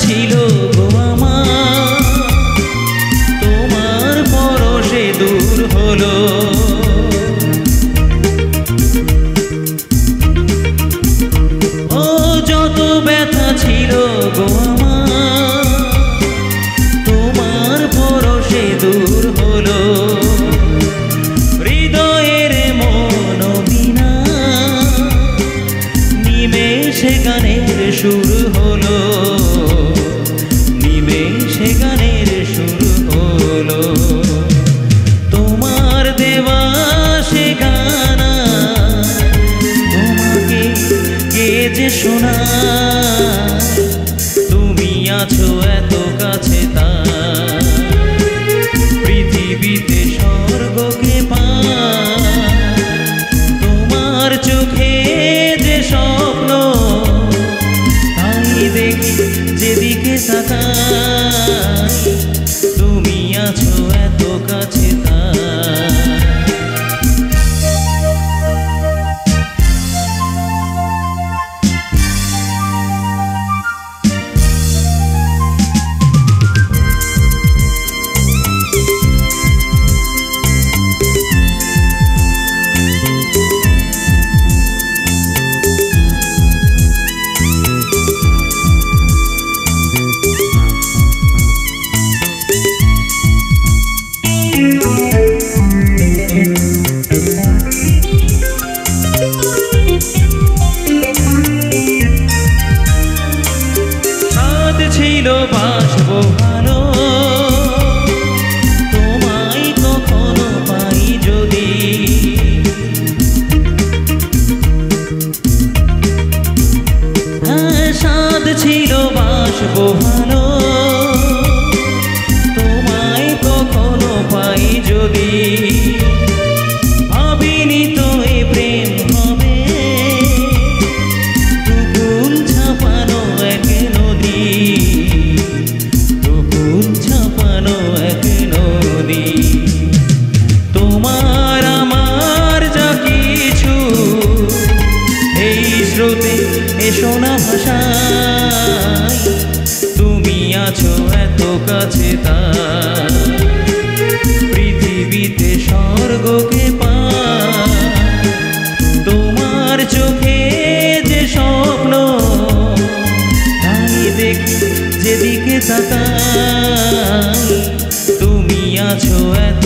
ছিল গো আমার, তোমার পরশে দূর হলো। ও যত ব্যথা ছিল গো আমার, তোমার পরশে দূর হলো। হৃদয়ের মন বিনা নিমেষে গানের সুর হলো, নিমেষে গানের সুর হলো। তোমার দেওয়া সে গানা তোমাকে কে যে শোনায়, তুমি আছো এত কাছে তার, পৃথিবীতে স্বর্গকে পায়। তোমার চোখে যে স্বপ্ন তাই দেখি যেদিকে তাকাই, তুমি আছো এত কাছে তার। ছিল বাসবো ভালো, তোমায় কখনো পাই যদি। হ্যাঁ সাধ ছিল বাসবো ভালো, তোমায় কখনো পাই যদি। ভাবিনি তো এ প্রেম হবে দুকুল ছাপানো এক নদী, দুকুল ছাপানো এক নদী। তোমার আমার যা কিছু এই স্রোতে এসো না ভাষায়, তুমি আছো এত কাছে তার, পৃথিবীতে স্বর্গকে পায়। তোমার চোখে যে স্বপ্ন তাই দেখি যেদিকে তাকাই, তুমি আছো এত